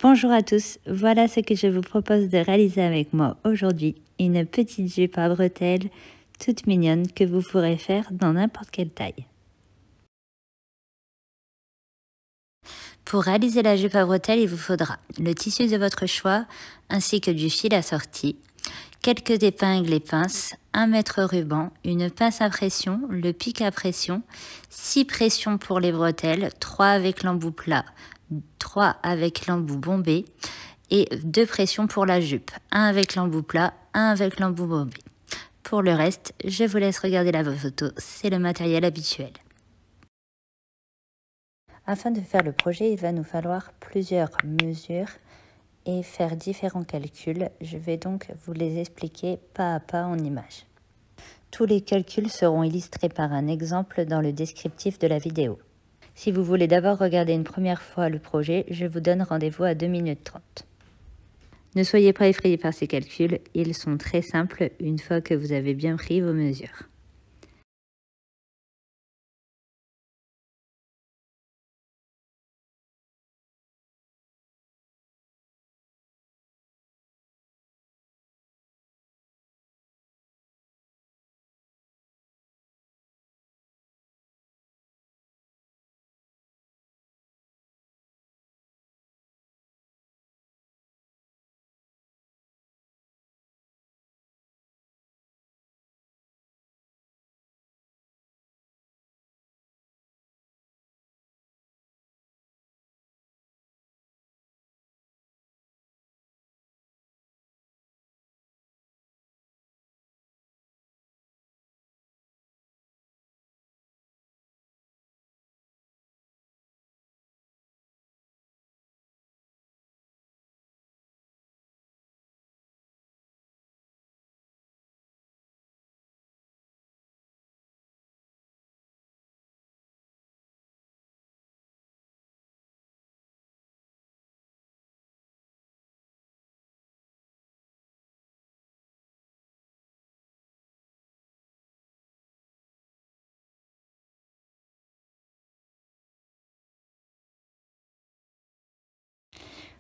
Bonjour à tous, voilà ce que je vous propose de réaliser avec moi aujourd'hui, une petite jupe à bretelles toute mignonne que vous pourrez faire dans n'importe quelle taille. Pour réaliser la jupe à bretelles, il vous faudra le tissu de votre choix ainsi que du fil assorti, quelques épingles et pinces, 1 mètre ruban, une pince à pression, le pic à pression, 6 pressions pour les bretelles, 3 avec l'embout plat, 3 avec l'embout bombé et 2 pressions pour la jupe, 1 avec l'embout plat, 1 avec l'embout bombé. Pour le reste, je vous laisse regarder la photo, c'est le matériel habituel. Afin de faire le projet, il va nous falloir plusieurs mesures et faire différents calculs. Je vais donc vous les expliquer pas à pas en images. Tous les calculs seront illustrés par un exemple dans le descriptif de la vidéo. Si vous voulez d'abord regarder une première fois le projet, je vous donne rendez-vous à 2 minutes 30. Ne soyez pas effrayés par ces calculs, ils sont très simples une fois que vous avez bien pris vos mesures.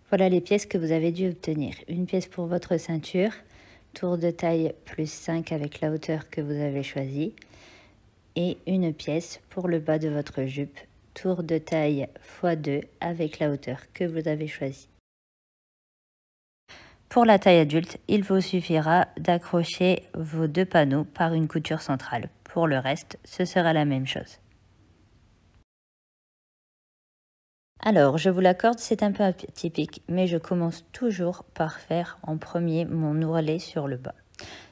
Voilà les pièces que vous avez dû obtenir. Une pièce pour votre ceinture, tour de taille plus 5 avec la hauteur que vous avez choisie. Et une pièce pour le bas de votre jupe, tour de taille x2 avec la hauteur que vous avez choisie. Pour la taille adulte, il vous suffira d'accrocher vos 2 panneaux par une couture centrale. Pour le reste, ce sera la même chose. Alors, je vous l'accorde, c'est un peu atypique, mais je commence toujours par faire en premier mon ourlet sur le bas.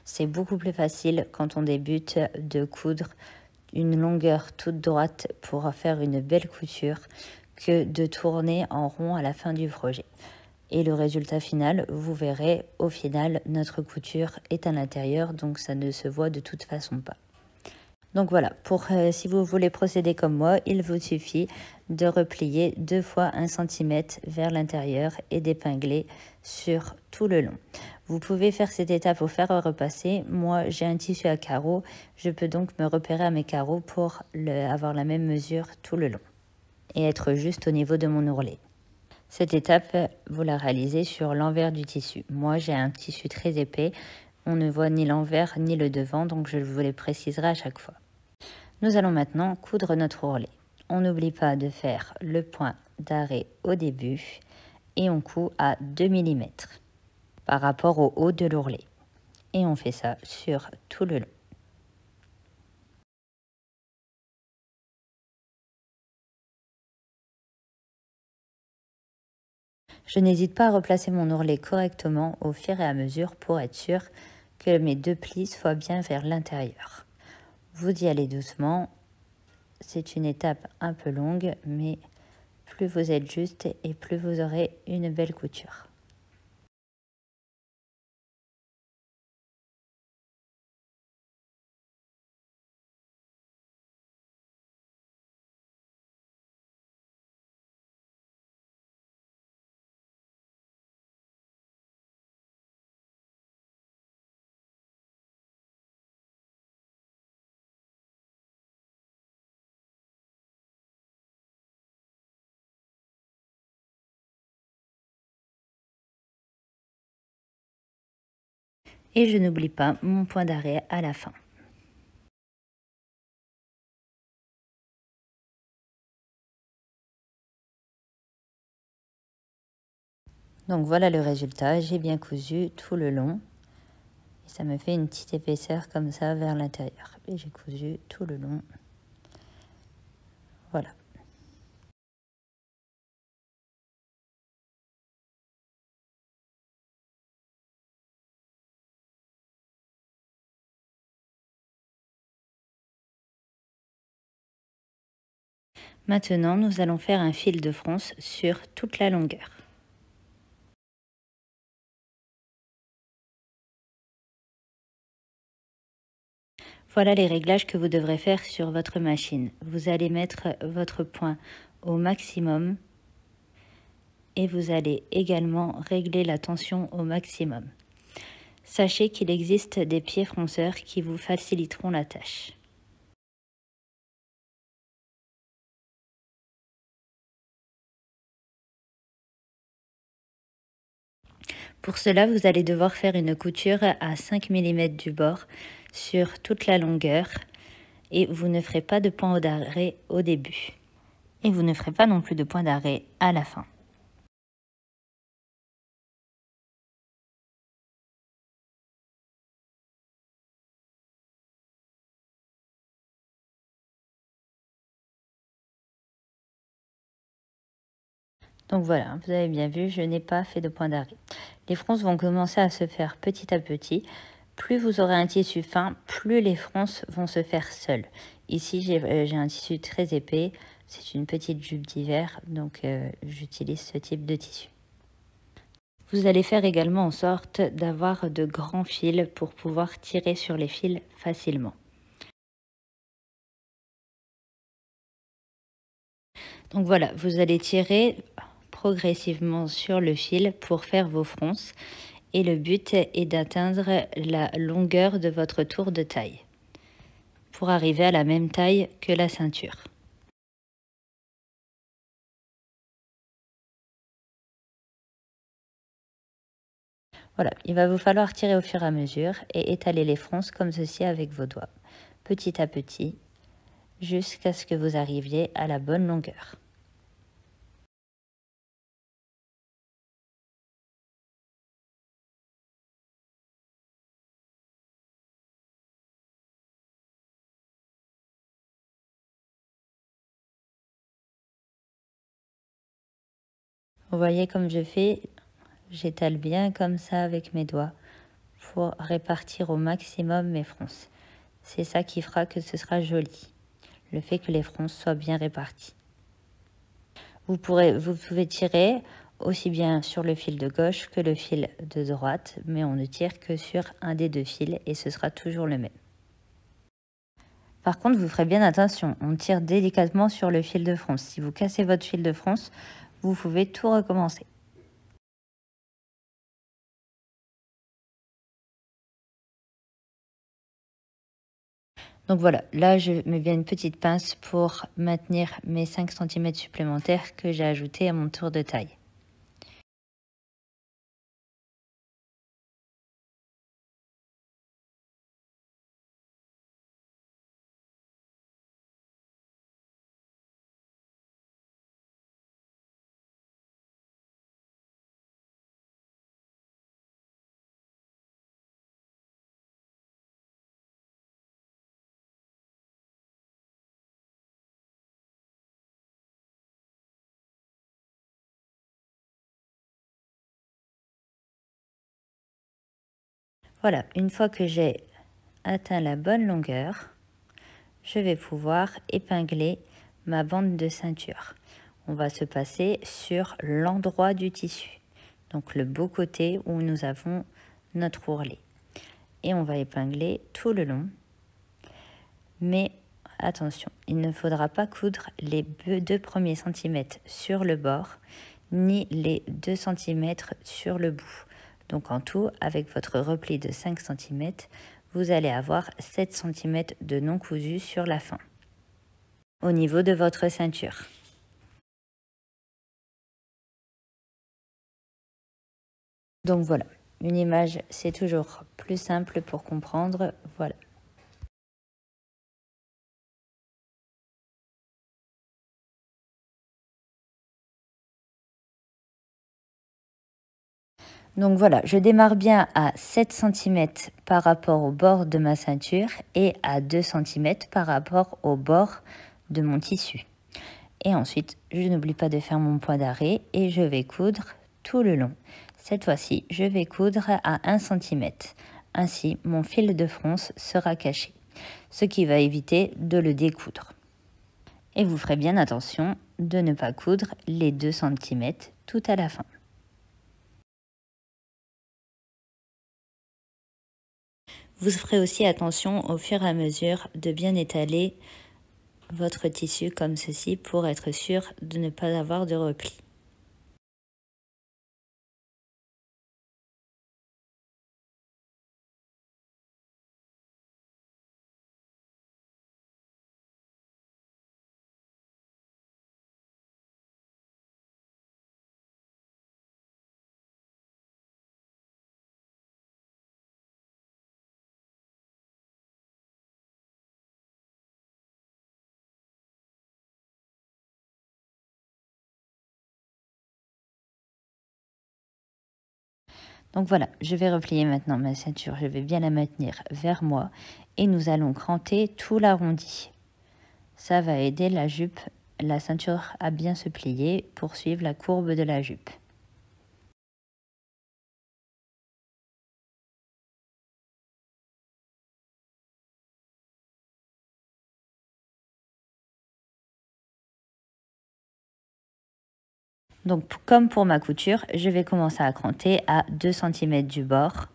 C'est beaucoup plus facile quand on débute de coudre une longueur toute droite pour faire une belle couture que de tourner en rond à la fin du projet. Et le résultat final, vous verrez, au final, notre couture est à l'intérieur, donc ça ne se voit de toute façon pas. Donc voilà, si vous voulez procéder comme moi, il vous suffit de replier 2 fois 1 cm vers l'intérieur et d'épingler sur tout le long. Vous pouvez faire cette étape au fer à repasser. Moi, j'ai un tissu à carreaux, je peux donc me repérer à mes carreaux pour avoir la même mesure tout le long et être juste au niveau de mon ourlet. Cette étape, vous la réalisez sur l'envers du tissu. Moi, j'ai un tissu très épais, on ne voit ni l'envers ni le devant, donc je vous les préciserai à chaque fois. Nous allons maintenant coudre notre ourlet. On n'oublie pas de faire le point d'arrêt au début et on coud à 2 mm par rapport au haut de l'ourlet. Et on fait ça sur tout le long. Je n'hésite pas à replacer mon ourlet correctement au fur et à mesure pour être sûr que mes 2 plis soient bien vers l'intérieur. Vous y allez doucement. C'est une étape un peu longue, mais plus vous êtes juste et plus vous aurez une belle couture. Et je n'oublie pas mon point d'arrêt à la fin. Donc voilà le résultat, j'ai bien cousu tout le long. Et ça me fait une petite épaisseur comme ça vers l'intérieur. Et j'ai cousu tout le long. Voilà. Maintenant, nous allons faire un fil de fronce sur toute la longueur. Voilà les réglages que vous devrez faire sur votre machine. Vous allez mettre votre point au maximum et vous allez également régler la tension au maximum. Sachez qu'il existe des pieds fronceurs qui vous faciliteront la tâche. Pour cela, vous allez devoir faire une couture à 5 mm du bord sur toute la longueur et vous ne ferez pas de point d'arrêt au début. Et vous ne ferez pas non plus de point d'arrêt à la fin. Donc voilà, vous avez bien vu, je n'ai pas fait de point d'arrêt. Les fronces vont commencer à se faire petit à petit. Plus vous aurez un tissu fin, plus les fronces vont se faire seules. Ici, j'ai un tissu très épais. C'est une petite jupe d'hiver, donc j'utilise ce type de tissu. Vous allez faire également en sorte d'avoir de grands fils pour pouvoir tirer sur les fils facilement. Donc voilà, vous allez tirer progressivement sur le fil pour faire vos fronces et le but est d'atteindre la longueur de votre tour de taille pour arriver à la même taille que la ceinture. Voilà, il va vous falloir tirer au fur et à mesure et étaler les fronces comme ceci avec vos doigts, petit à petit, jusqu'à ce que vous arriviez à la bonne longueur. Vous voyez comme je fais, j'étale bien comme ça avec mes doigts pour répartir au maximum mes fronces. C'est ça qui fera que ce sera joli, le fait que les fronces soient bien réparties. Vous pouvez tirer aussi bien sur le fil de gauche que le fil de droite, mais on ne tire que sur un des deux fils et ce sera toujours le même. Par contre, vous ferez bien attention, on tire délicatement sur le fil de fronce. Si vous cassez votre fil de fronce, vous pouvez tout recommencer. Donc voilà, là je mets bien une petite pince pour maintenir mes 5 cm supplémentaires que j'ai ajoutés à mon tour de taille. Voilà, une fois que j'ai atteint la bonne longueur, je vais pouvoir épingler ma bande de ceinture. On va se passer sur l'endroit du tissu, donc le beau côté où nous avons notre ourlet. Et on va épingler tout le long. Mais attention, il ne faudra pas coudre les 2 premiers centimètres sur le bord, ni les 2 cm sur le bout. Donc en tout, avec votre repli de 5 cm, vous allez avoir 7 cm de non cousu sur la fin, au niveau de votre ceinture. Donc voilà, une image, c'est toujours plus simple pour comprendre. Voilà. Donc voilà, je démarre bien à 7 cm par rapport au bord de ma ceinture et à 2 cm par rapport au bord de mon tissu. Et ensuite, je n'oublie pas de faire mon point d'arrêt et je vais coudre tout le long. Cette fois-ci, je vais coudre à 1 cm. Ainsi, mon fil de fronce sera caché, ce qui va éviter de le découdre. Et vous ferez bien attention de ne pas coudre les 2 cm tout à la fin. Vous ferez aussi attention au fur et à mesure de bien étaler votre tissu comme ceci pour être sûr de ne pas avoir de repli. Donc voilà, je vais replier maintenant ma ceinture, je vais bien la maintenir vers moi et nous allons cranter tout l'arrondi. Ça va aider la jupe, la ceinture à bien se plier pour suivre la courbe de la jupe. Donc comme pour ma couture, je vais commencer à cranter à 2 cm du bord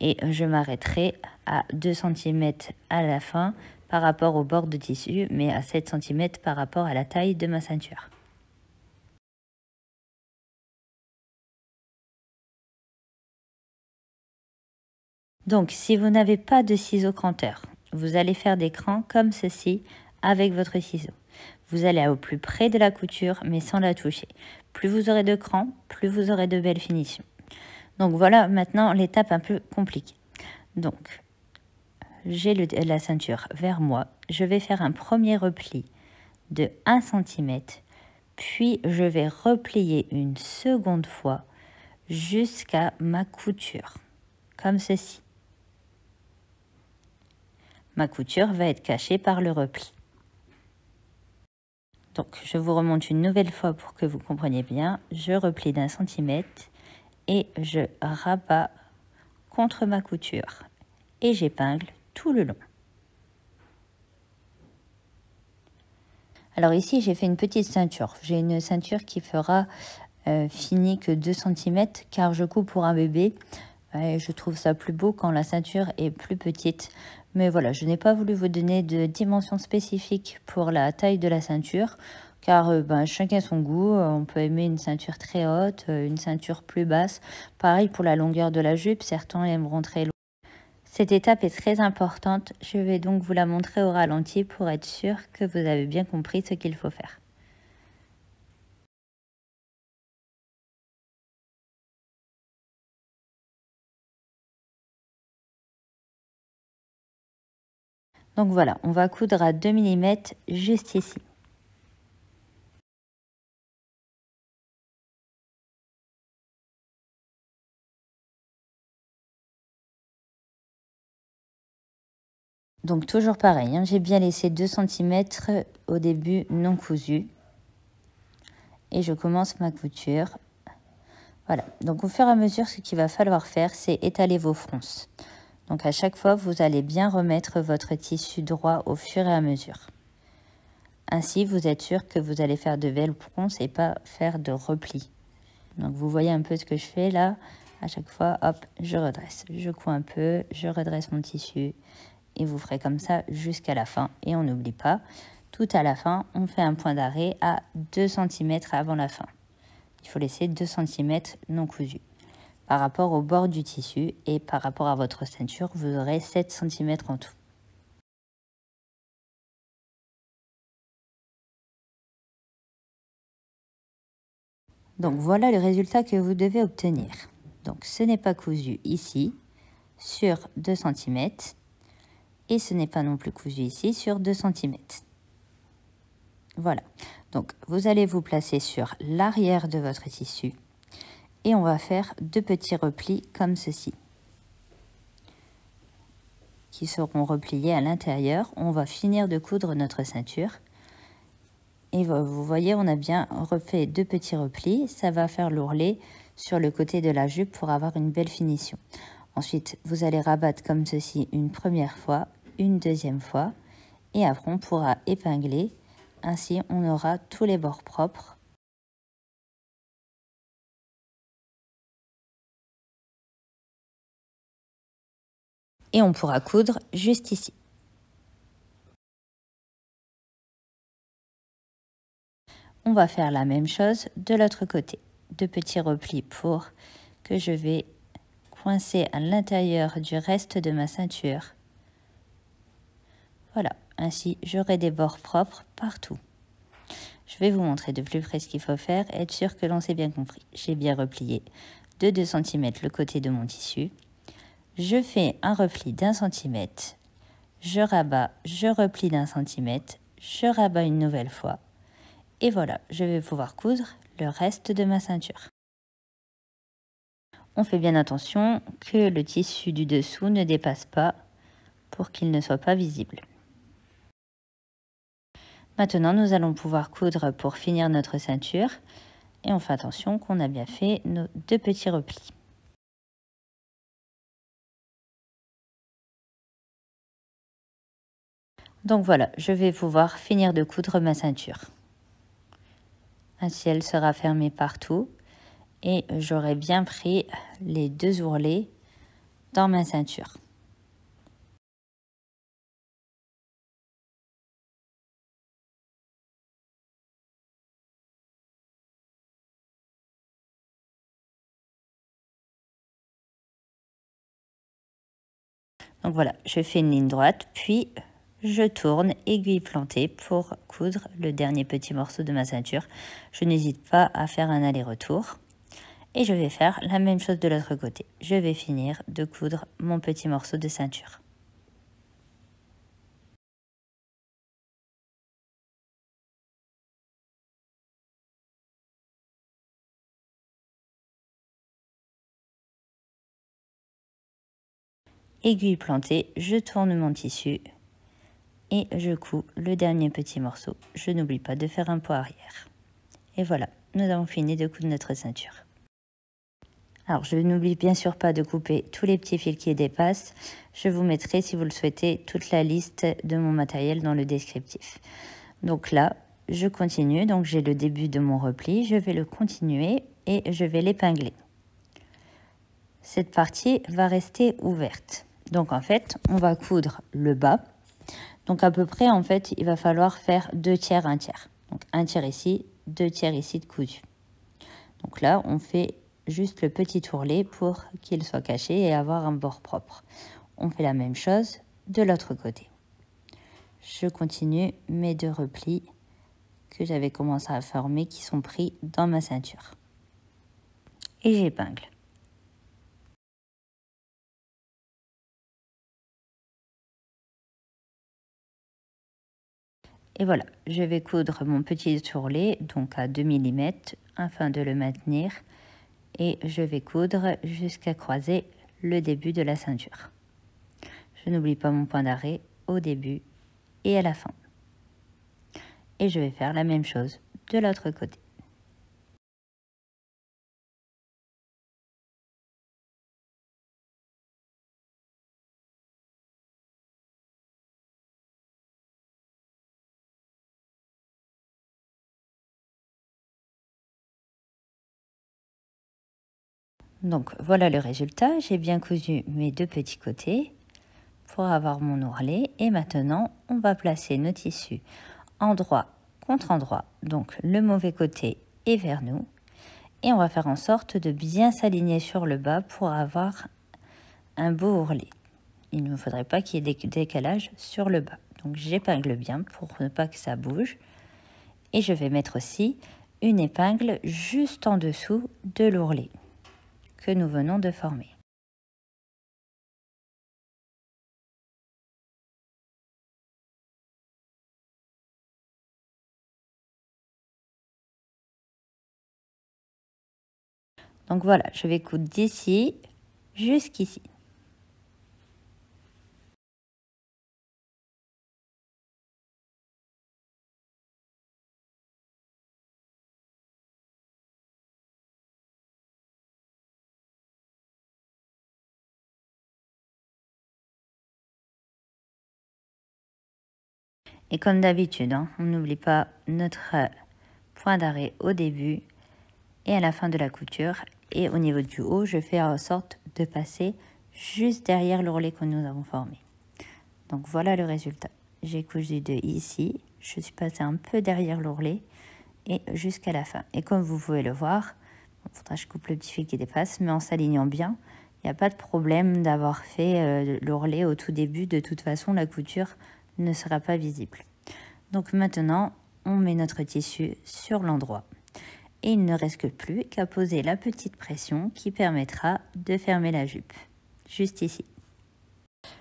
et je m'arrêterai à 2 cm à la fin par rapport au bord de tissu, mais à 7 cm par rapport à la taille de ma ceinture. Donc si vous n'avez pas de ciseaux cranteurs, vous allez faire des crans comme ceci avec votre ciseau. Vous allez au plus près de la couture mais sans la toucher. Plus vous aurez de crans, plus vous aurez de belles finitions. Donc voilà maintenant l'étape un peu compliquée. Donc j'ai la ceinture vers moi, je vais faire un premier repli de 1 cm, puis je vais replier une seconde fois jusqu'à ma couture, comme ceci. Ma couture va être cachée par le repli. Donc je vous remonte une nouvelle fois pour que vous compreniez bien. Je replie d'1 centimètre et je rabats contre ma couture et j'épingle tout le long. Alors ici, j'ai fait une petite ceinture. J'ai une ceinture qui fera fini que 2 cm car je coupe pour un bébé. Et je trouve ça plus beau quand la ceinture est plus petite. Mais voilà, je n'ai pas voulu vous donner de dimensions spécifiques pour la taille de la ceinture car chacun son goût. On peut aimer une ceinture très haute, une ceinture plus basse. Pareil pour la longueur de la jupe, certains aimeront très long. Cette étape est très importante, je vais donc vous la montrer au ralenti pour être sûr que vous avez bien compris ce qu'il faut faire. Donc voilà, on va coudre à 2 mm juste ici. Donc toujours pareil, hein, j'ai bien laissé 2 cm au début non cousu. Et je commence ma couture. Voilà, donc au fur et à mesure, ce qu'il va falloir faire, c'est étaler vos fronces. Donc à chaque fois, vous allez bien remettre votre tissu droit au fur et à mesure. Ainsi, vous êtes sûr que vous allez faire de belles fronces et pas faire de replis. Donc vous voyez un peu ce que je fais là. À chaque fois, hop, je redresse. Je couds un peu, je redresse mon tissu. Et vous ferez comme ça jusqu'à la fin. Et on n'oublie pas, tout à la fin, on fait un point d'arrêt à 2 cm avant la fin. Il faut laisser 2 cm non cousus. Par rapport au bord du tissu et par rapport à votre ceinture, vous aurez 7 cm en tout. Donc voilà le résultat que vous devez obtenir. Donc ce n'est pas cousu ici sur 2 cm et ce n'est pas non plus cousu ici sur 2 cm. Voilà, donc vous allez vous placer sur l'arrière de votre tissu et on va faire 2 petits replis comme ceci, qui seront repliés à l'intérieur. On va finir de coudre notre ceinture. Et vous voyez, on a bien refait 2 petits replis. Ça va faire l'ourlet sur le côté de la jupe pour avoir une belle finition. Ensuite, vous allez rabattre comme ceci une première fois, une deuxième fois. Et après, on pourra épingler. Ainsi, on aura tous les bords propres. Et on pourra coudre juste ici. On va faire la même chose de l'autre côté. 2 petits replis pour que je vais coincer à l'intérieur du reste de ma ceinture. Voilà, ainsi j'aurai des bords propres partout. Je vais vous montrer de plus près ce qu'il faut faire, être sûr que l'on s'est bien compris. J'ai bien replié de 2 cm le côté de mon tissu. Je fais un repli d'1 cm, je rabats, je replie d'1 cm, je rabats une nouvelle fois. Et voilà, je vais pouvoir coudre le reste de ma ceinture. On fait bien attention que le tissu du dessous ne dépasse pas pour qu'il ne soit pas visible. Maintenant, nous allons pouvoir coudre pour finir notre ceinture et on fait attention qu'on a bien fait nos 2 petits replis. Donc voilà, je vais pouvoir finir de coudre ma ceinture. Ainsi, elle sera fermée partout et j'aurai bien pris les 2 ourlets dans ma ceinture. Donc voilà, je fais une ligne droite, puis je tourne aiguille plantée pour coudre le dernier petit morceau de ma ceinture. Je n'hésite pas à faire un aller-retour. Et je vais faire la même chose de l'autre côté. Je vais finir de coudre mon petit morceau de ceinture. Aiguille plantée, je tourne mon tissu et je couds le dernier petit morceau. Je n'oublie pas de faire un pot arrière. Et voilà, nous avons fini de coudre notre ceinture. Alors, je n'oublie bien sûr pas de couper tous les petits fils qui dépassent. Je vous mettrai, si vous le souhaitez, toute la liste de mon matériel dans le descriptif. Donc là, je continue. Donc, j'ai le début de mon repli. Je vais le continuer et je vais l'épingler. Cette partie va rester ouverte. Donc, en fait, on va coudre le bas. Donc, à peu près, en fait, il va falloir faire 2 tiers, 1 tiers. Donc, 1 tiers ici, 2 tiers ici de cousu. Donc là, on fait juste le petit ourlet pour qu'il soit caché et avoir un bord propre. On fait la même chose de l'autre côté. Je continue mes 2 replis que j'avais commencé à former qui sont pris dans ma ceinture. Et j'épingle. Et voilà, je vais coudre mon petit ourlet, donc à 2 mm, afin de le maintenir. Et je vais coudre jusqu'à croiser le début de la ceinture. Je n'oublie pas mon point d'arrêt au début et à la fin. Et je vais faire la même chose de l'autre côté. Donc voilà le résultat, j'ai bien cousu mes 2 petits côtés pour avoir mon ourlet et maintenant on va placer nos tissus endroit contre endroit, donc le mauvais côté est vers nous et on va faire en sorte de bien s'aligner sur le bas pour avoir un beau ourlet. Il ne me faudrait pas qu'il y ait des décalages sur le bas, donc j'épingle bien pour ne pas que ça bouge et je vais mettre aussi une épingle juste en dessous de l'ourlet. que nous venons de former. Donc voilà, je vais coudre d'ici jusqu'ici. Et comme d'habitude, hein, on n'oublie pas notre point d'arrêt au début et à la fin de la couture. Et au niveau du haut, je fais en sorte de passer juste derrière l'ourlet que nous avons formé. Donc voilà le résultat. J'ai cousu de ici, je suis passée un peu derrière l'ourlet et jusqu'à la fin. Et comme vous pouvez le voir, il faudra que je coupe le petit fil qui dépasse, mais en s'alignant bien, il n'y a pas de problème d'avoir fait l'ourlet au tout début. De toute façon, la couture ne sera pas visible. Donc maintenant, on met notre tissu sur l'endroit. Et il ne reste plus qu'à poser la petite pression qui permettra de fermer la jupe, juste ici.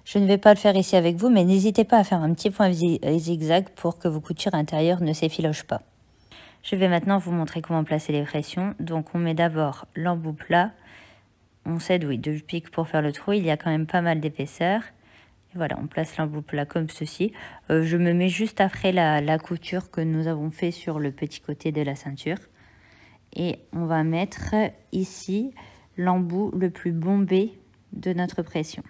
Je ne vais pas le faire ici avec vous, mais n'hésitez pas à faire un petit point zigzag pour que vos coutures intérieures ne s'effilochent pas. Je vais maintenant vous montrer comment placer les pressions. Donc on met d'abord l'embout plat. On sait, oui, 2 pics pour faire le trou, il y a quand même pas mal d'épaisseur. Et voilà, on place l'embout plat comme ceci. Je me mets juste après la couture que nous avons fait sur le petit côté de la ceinture. Et on va mettre ici l'embout le plus bombé de notre pression.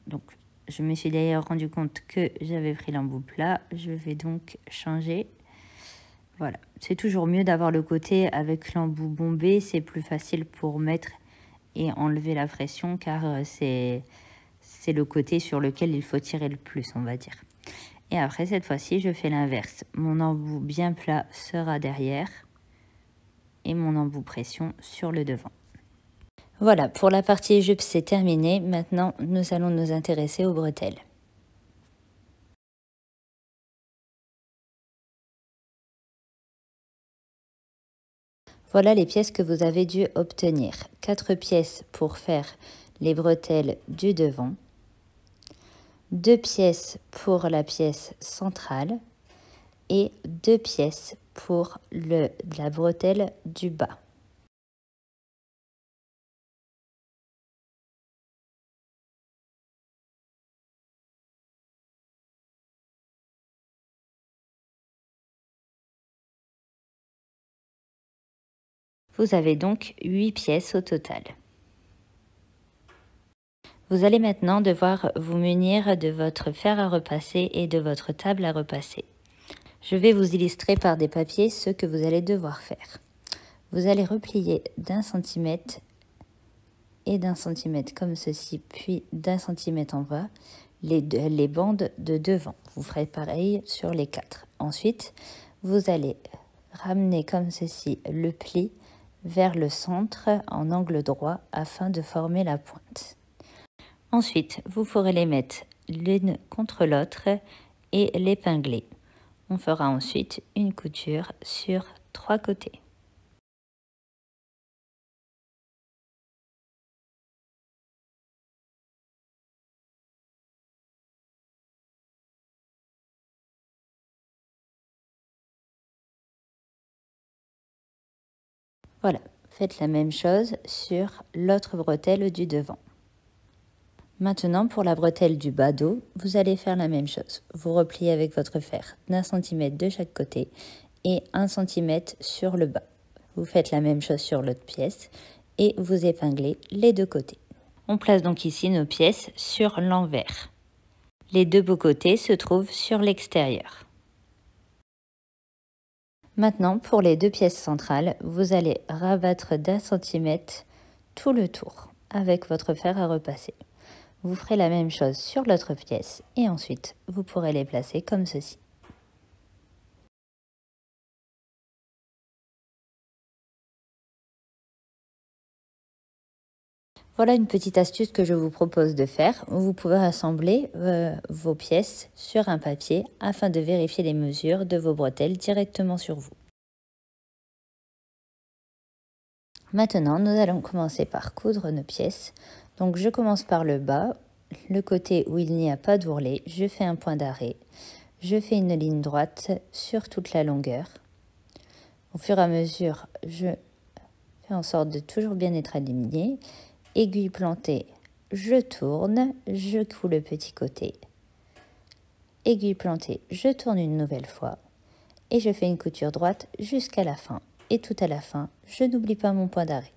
Donc, je me suis d'ailleurs rendu compte que j'avais pris l'embout plat. Je vais donc changer. Voilà, c'est toujours mieux d'avoir le côté avec l'embout bombé. C'est plus facile pour mettre et enlever la pression car c'est le côté sur lequel il faut tirer le plus, on va dire. Et après, cette fois-ci, je fais l'inverse. Mon embout bien plat sera derrière et mon embout pression sur le devant. Voilà, pour la partie jupe, c'est terminé. Maintenant, nous allons nous intéresser aux bretelles. Voilà les pièces que vous avez dû obtenir. 4 pièces pour faire les bretelles du devant, 2 pièces pour la pièce centrale et 2 pièces pour la bretelle du bas. Vous avez donc 8 pièces au total. Vous allez maintenant devoir vous munir de votre fer à repasser et de votre table à repasser. Je vais vous illustrer par des papiers ce que vous allez devoir faire. Vous allez replier d'1 centimètre et d'1 centimètre comme ceci, puis d'1 centimètre en bas, les bandes de devant. Vous ferez pareil sur les 4. Ensuite, vous allez ramener comme ceci le pli vers le centre en angle droit afin de former la pointe. Ensuite, vous pourrez les mettre l'une contre l'autre et l'épingler. On fera ensuite une couture sur 3 côtés. Voilà, faites la même chose sur l'autre bretelle du devant. Maintenant, pour la bretelle du bas dos, vous allez faire la même chose. Vous repliez avec votre fer d'1 centimètre de chaque côté et 1 centimètre sur le bas. Vous faites la même chose sur l'autre pièce et vous épinglez les deux côtés. On place donc ici nos pièces sur l'envers. Les deux beaux côtés se trouvent sur l'extérieur. Maintenant, pour les 2 pièces centrales, vous allez rabattre d'1 centimètre tout le tour avec votre fer à repasser. Vous ferez la même chose sur l'autre pièce et ensuite vous pourrez les placer comme ceci. Voilà une petite astuce que je vous propose de faire. Vous pouvez rassembler vos pièces sur un papier afin de vérifier les mesures de vos bretelles directement sur vous. Maintenant, nous allons commencer par coudre nos pièces. Donc je commence par le bas, le côté où il n'y a pas d'ourlet, je fais un point d'arrêt. Je fais une ligne droite sur toute la longueur. Au fur et à mesure, je fais en sorte de toujours bien être aligné. Aiguille plantée, je tourne, je couds le petit côté. Aiguille plantée, je tourne une nouvelle fois. Et je fais une couture droite jusqu'à la fin. Et tout à la fin, je n'oublie pas mon point d'arrêt.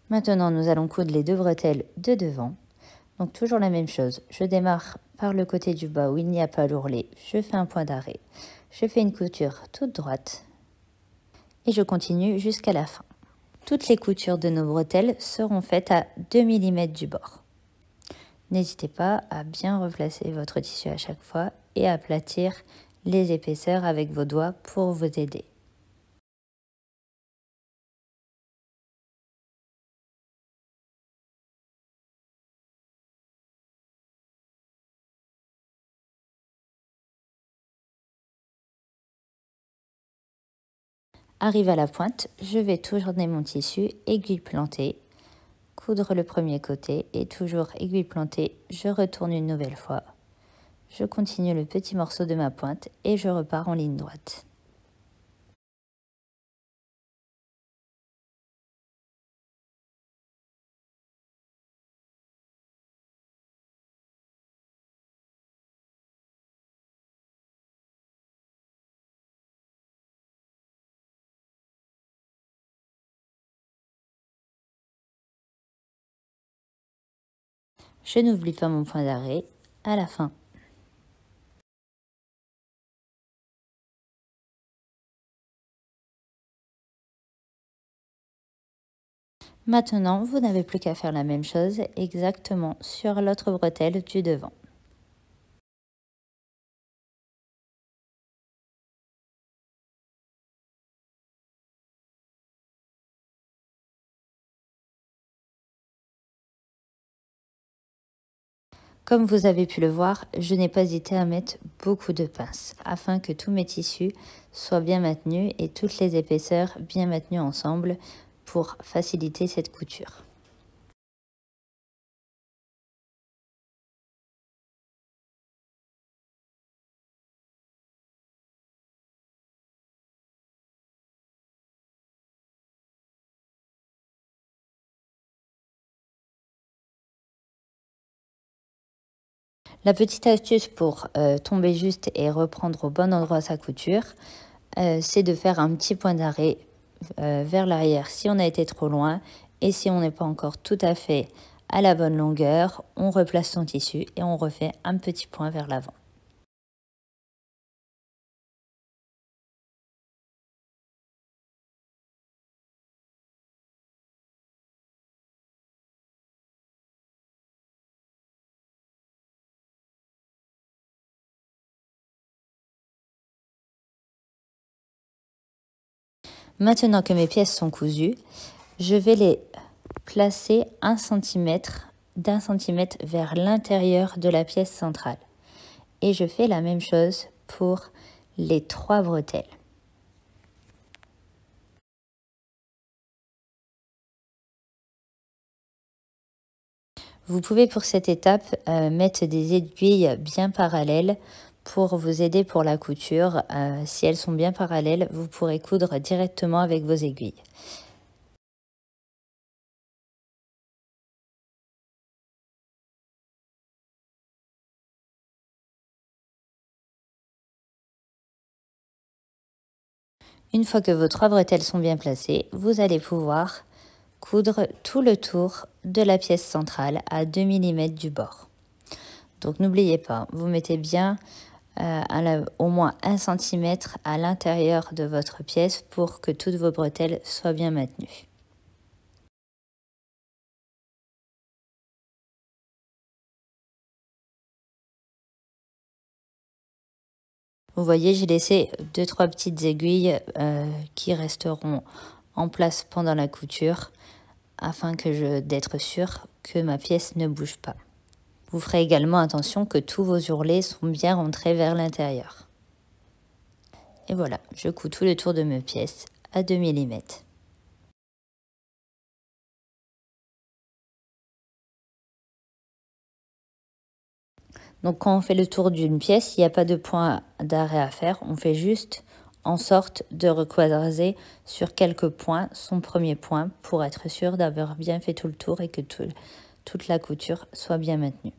Maintenant, nous allons coudre les deux bretelles de devant. Donc toujours la même chose, je démarre par le côté du bas où il n'y a pas l'ourlet, je fais un point d'arrêt, je fais une couture toute droite et je continue jusqu'à la fin. Toutes les coutures de nos bretelles seront faites à 2 mm du bord. N'hésitez pas à bien replacer votre tissu à chaque fois et à aplatir les épaisseurs avec vos doigts pour vous aider. Arrive à la pointe, je vais tourner mon tissu, aiguille plantée, coudre le premier côté et toujours aiguille plantée, je retourne une nouvelle fois. Je continue le petit morceau de ma pointe et je repars en ligne droite. Je n'oublie pas mon point d'arrêt à la fin. Maintenant, vous n'avez plus qu'à faire la même chose exactement sur l'autre bretelle du devant. Comme vous avez pu le voir, je n'ai pas hésité à mettre beaucoup de pinces afin que tous mes tissus soient bien maintenus et toutes les épaisseurs bien maintenues ensemble pour faciliter cette couture. La petite astuce pour tomber juste et reprendre au bon endroit sa couture, c'est de faire un petit point d'arrêt vers l'arrière si on a été trop loin et si on n'est pas encore tout à fait à la bonne longueur, on replace son tissu et on refait un petit point vers l'avant. Maintenant que mes pièces sont cousues, je vais les placer d'un centimètre vers l'intérieur de la pièce centrale. Et je fais la même chose pour les 3 bretelles. Vous pouvez pour cette étape mettre des aiguilles bien parallèles pour vous aider pour la couture. Si elles sont bien parallèles, vous pourrez coudre directement avec vos aiguilles. Une fois que vos 3 bretelles sont bien placées, vous allez pouvoir coudre tout le tour de la pièce centrale à 2 mm du bord. Donc n'oubliez pas, vous mettez bien au moins 1 cm à l'intérieur de votre pièce pour que toutes vos bretelles soient bien maintenues. Vous voyez, j'ai laissé 2-3 petites aiguilles qui resteront en place pendant la couture afin d'être sûre que ma pièce ne bouge pas. Vous ferez également attention que tous vos ourlets sont bien rentrés vers l'intérieur. Et voilà, je couds tout le tour de mes pièces à 2 mm. Donc quand on fait le tour d'une pièce, il n'y a pas de point d'arrêt à faire. On fait juste en sorte de recroiser sur quelques points son premier point pour être sûr d'avoir bien fait tout le tour et que toute la couture soit bien maintenue.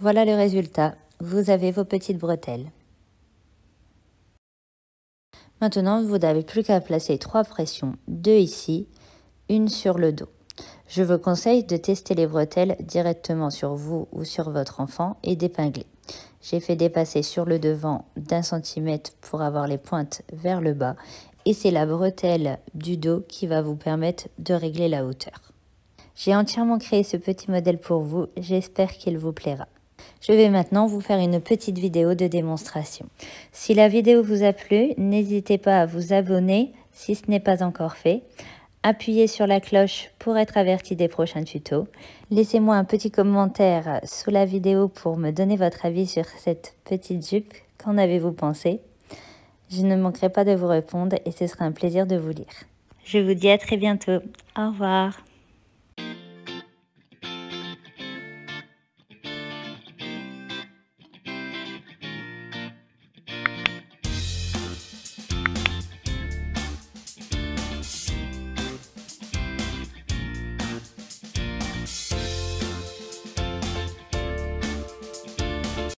Voilà le résultat. Vous avez vos petites bretelles. Maintenant, vous n'avez plus qu'à placer 3 pressions, 2 ici, une sur le dos. Je vous conseille de tester les bretelles directement sur vous ou sur votre enfant et d'épingler. J'ai fait dépasser sur le devant d'1 centimètre pour avoir les pointes vers le bas et c'est la bretelle du dos qui va vous permettre de régler la hauteur. J'ai entièrement créé ce petit modèle pour vous, j'espère qu'il vous plaira. Je vais maintenant vous faire une petite vidéo de démonstration. Si la vidéo vous a plu, n'hésitez pas à vous abonner si ce n'est pas encore fait. Appuyez sur la cloche pour être averti des prochains tutos. Laissez-moi un petit commentaire sous la vidéo pour me donner votre avis sur cette petite jupe. Qu'en avez-vous pensé? Je ne manquerai pas de vous répondre et ce sera un plaisir de vous lire. Je vous dis à très bientôt. Au revoir.